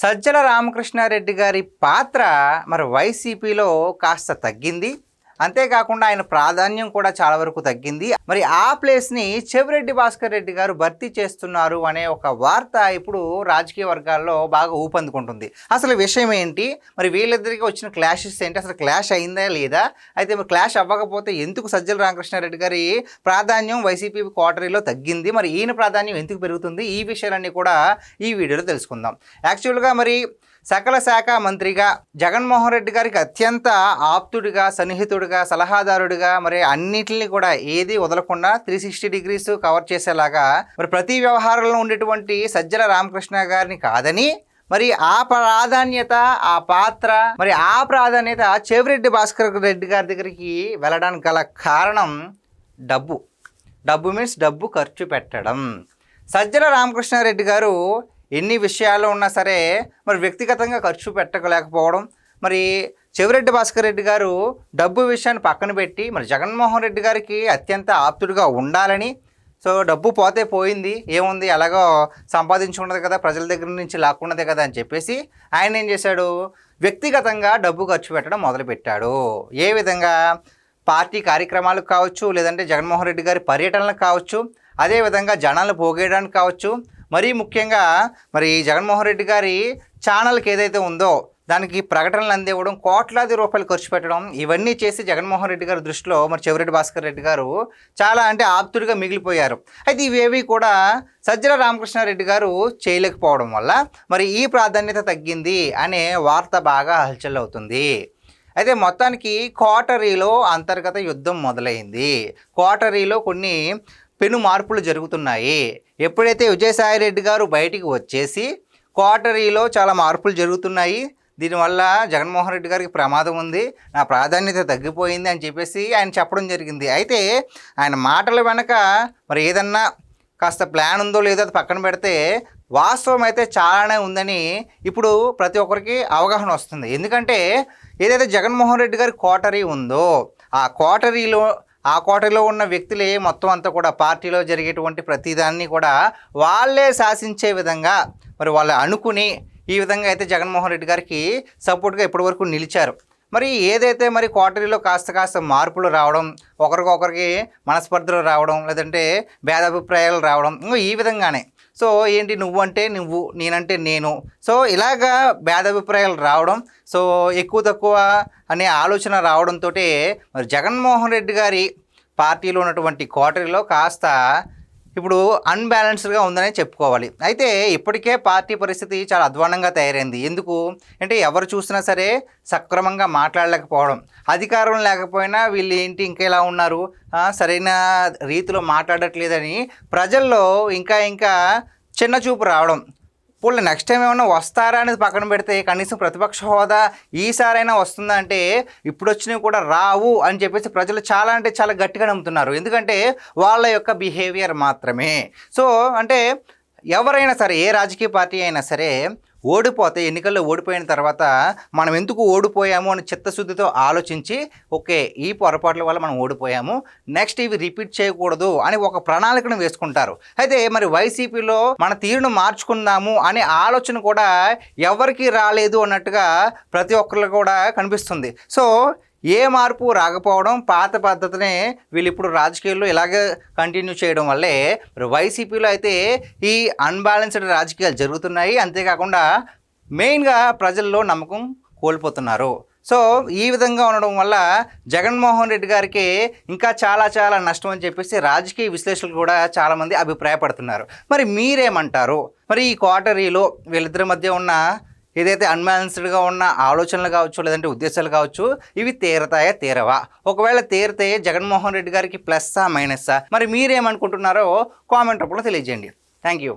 సజ్జల రామకృష్ణారెడ్డి గారి పాత్ర మరి వైసీపీలో కాస్త తగ్గింది. అంతేకాకుండా ఆయన ప్రాధాన్యం కూడా చాలా వరకు తగ్గింది. మరి ఆ ప్లేస్ని చెవిరెడ్డి భాస్కర్ రెడ్డి గారు భర్తీ చేస్తున్నారు అనే ఒక వార్త ఇప్పుడు రాజకీయ వర్గాల్లో బాగా ఊపందుకుంటుంది. అసలు విషయం ఏంటి, మరి వీళ్ళిద్దరికి వచ్చిన క్లాషెస్ ఏంటి, అసలు క్లాష్ అయిందా లేదా, అయితే మరి క్లాష్ అవ్వకపోతే ఎందుకు సజ్జల రామకృష్ణారెడ్డి గారి ప్రాధాన్యం వైసీపీ కోటరీలో తగ్గింది, మరి ఈయన ప్రాధాన్యం ఎందుకు పెరుగుతుంది, ఈ విషయాలన్నీ కూడా ఈ వీడియోలో తెలుసుకుందాం. యాక్చువల్గా మరి సకల శాఖ మంత్రిగా జగన్మోహన్ రెడ్డి గారికి అత్యంత ఆప్తుడిగా, సన్నిహితుడిగా, సలహాదారుడిగా, మరి అన్నిటిని కూడా ఏది వదలకుండా 360 degrees కవర్ చేసేలాగా మరి ప్రతి వ్యవహారంలో ఉండేటువంటి సజ్జల రామకృష్ణ గారిని కాదని మరి ఆ ప్రాధాన్యత, ఆ పాత్ర, మరి ఆ ప్రాధాన్యత చెవిరెడ్డి భాస్కర్ రెడ్డి గారి దగ్గరికి వెళ్ళడానికి గల కారణం డబ్బు మీన్స్ డబ్బు ఖర్చు పెట్టడం. సజ్జల రామకృష్ణారెడ్డి గారు ఎన్ని విషయాల్లో ఉన్నా సరే మరి వ్యక్తిగతంగా ఖర్చు పెట్టలేకపోవడం, మరి చెవిరెడ్డి భాస్కర్ రెడ్డి గారు డబ్బు విషయాన్ని పక్కన పెట్టి మరి జగన్మోహన్ రెడ్డి గారికి అత్యంత ఆప్తుడిగా ఉండాలని, సో డబ్బు పోతే పోయింది ఏముంది, అలాగో సంపాదించుకున్నది కదా, ప్రజల దగ్గర నుంచి లాక్కున్నదే కదా అని చెప్పేసి ఆయన ఏం చేశాడు, వ్యక్తిగతంగా డబ్బు ఖర్చు పెట్టడం మొదలుపెట్టాడు. ఏ విధంగా, పార్టీ కార్యక్రమాలకు కావచ్చు, లేదంటే జగన్మోహన్ రెడ్డి గారి పర్యటనలకు కావచ్చు, అదేవిధంగా జనాలను పోగేయడానికి కావచ్చు, మరీ ముఖ్యంగా మరి జగన్మోహన్ రెడ్డి గారి ఛానల్కి ఏదైతే ఉందో దానికి ప్రకటనలు అందివ్వడం, కోట్లాది రూపాయలు ఖర్చు పెట్టడం, ఇవన్నీ చేసి జగన్మోహన్ రెడ్డి గారి దృష్టిలో మరి చెవిరెడ్డి భాస్కర్ రెడ్డి గారు చాలా అంటే ఆప్తుడిగా మిగిలిపోయారు. అయితే ఇవేవి కూడా సజ్జల రామకృష్ణారెడ్డి గారు చేయలేకపోవడం వల్ల మరి ఈ ప్రాధాన్యత తగ్గింది అనే వార్త బాగా హల్చల్ అవుతుంది. అయితే మొత్తానికి కోటరీలో అంతర్గత యుద్ధం మొదలైంది. కోటరీలో కొన్ని పెను మార్పులు జరుగుతున్నాయి. ఎప్పుడైతే విజయసాయిరెడ్డి గారు బయటికి వచ్చేసి కోటరీలో చాలా మార్పులు జరుగుతున్నాయి, దీనివల్ల జగన్మోహన్ రెడ్డి గారికి ప్రమాదం ఉంది, నా ప్రాధాన్యత తగ్గిపోయింది అని చెప్పేసి ఆయన చెప్పడం జరిగింది. అయితే ఆయన మాటల వెనక మరి ఏదన్నా కాస్త ప్లాన్ ఉందో లేదో అది పక్కన పెడితే వాస్తవం అయితే చాలానే ఉందని ఇప్పుడు ప్రతి ఒక్కరికి అవగాహన వస్తుంది. ఎందుకంటే ఏదైతే జగన్మోహన్ రెడ్డి గారి కోటరీ ఉందో ఆ కోటరీలో ఉన్న వ్యక్తులే మొత్తం అంతా కూడా పార్టీలో జరిగేటువంటి ప్రతిదాన్ని కూడా వాళ్ళే శాసించే విధంగా మరి వాళ్ళు అనుకుని ఈ విధంగా అయితే జగన్మోహన్ రెడ్డి గారికి సపోర్ట్గా ఇప్పటివరకు నిలిచారు. మరి ఏదైతే మరి కోటరీలో కాస్త మార్పులు రావడం, ఒకరికొకరికి మనస్పర్ధలు రావడం, లేదంటే భేదాభిప్రాయాలు రావడం, ఇంకా ఈ విధంగానే సో ఏంటి, నువ్వంటే నువ్వు, నేనంటే నేను, సో ఇలాగా భేదాభిప్రాయాలు రావడం, సో ఎక్కువ తక్కువ అనే ఆలోచన రావడంతో మరి జగన్మోహన్ రెడ్డి గారి పార్టీలో ఉన్నటువంటి కోటరీలో కాస్త ఇప్పుడు అన్బ్యాలెన్స్డ్గా ఉందనే చెప్పుకోవాలి. అయితే ఇప్పటికే పార్టీ పరిస్థితి చాలా అధ్వాన్నంగా తయారైంది. ఎందుకు అంటే ఎవరు చూసినా సరే సక్రమంగా మాట్లాడలేకపోవడం, అధికారం లేకపోయినా వీళ్ళు ఏంటి ఇంకా ఇలా ఉన్నారు, సరైన రీతిలో మాట్లాడట్లేదని ప్రజల్లో ఇంకా చిన్న చూపు రావడం. ఇప్పుడు నెక్స్ట్ టైం ఏమైనా వస్తారా అనేది పక్కన పెడితే కనీసం ప్రతిపక్ష హోదా ఈసారైనా వస్తుందా అంటే ఇప్పుడు వచ్చినవి కూడా రావు అని చెప్పేసి ప్రజలు చాలా అంటే చాలా గట్టిగా నమ్ముతున్నారు. ఎందుకంటే వాళ్ళ యొక్క బిహేవియర్ మాత్రమే. సో అంటే ఎవరైనా సరే, ఏ రాజకీయ పార్టీ అయినా సరే ఓడిపోతే, ఎన్నికల్లో ఓడిపోయిన తర్వాత మనం ఎందుకు ఓడిపోయాము అని చిత్తశుద్ధితో ఆలోచించి ఓకే ఈ పొరపాట్ల వల్ల మనం ఓడిపోయాము, నెక్స్ట్ ఇవి రిపీట్ చేయకూడదు అని ఒక ప్రణాళికను వేసుకుంటారు. అయితే మరి వైసీపీలో మన తీరును మార్చుకుందాము అనే ఆలోచన కూడా ఎవరికి రాలేదు అన్నట్టుగా ప్రతి ఒక్కరు కూడా కనిపిస్తుంది. సో ఏ మార్పు రాకపోవడం, పాత పద్ధతినే వీళ్ళు ఇప్పుడు రాజకీయాల్లో ఇలాగే కంటిన్యూ చేయడం వల్లే మరి వైసీపీలో అయితే ఈ అన్బ్యాలెన్స్డ్ రాజకీయాలు జరుగుతున్నాయి. అంతేకాకుండా మెయిన్గా ప్రజల్లో నమ్మకం కోల్పోతున్నారు. సో ఈ విధంగా ఉండడం వల్ల జగన్మోహన్ రెడ్డి గారికి ఇంకా చాలా నష్టం అని చెప్పేసి రాజకీయ విశ్లేషకులు కూడా చాలామంది అభిప్రాయపడుతున్నారు. మరి మీరేమంటారు? మరి ఈ కోటరీలో వీళ్ళిద్దరి మధ్య ఉన్న ఏదైతే అన్బ్యాలెన్స్డ్గా ఉన్న ఆలోచనలు కావచ్చు, లేదంటే ఉద్దేశాలు కావచ్చు, ఇవి తీరతాయా తీరవా? ఒకవేళ తీరితే జగన్మోహన్ రెడ్డి గారికి ప్లస్సా మైనస్సా? మరి మీరేమనుకుంటున్నారో కామెంట్ రూపంలో తెలియజేయండి. Thank you.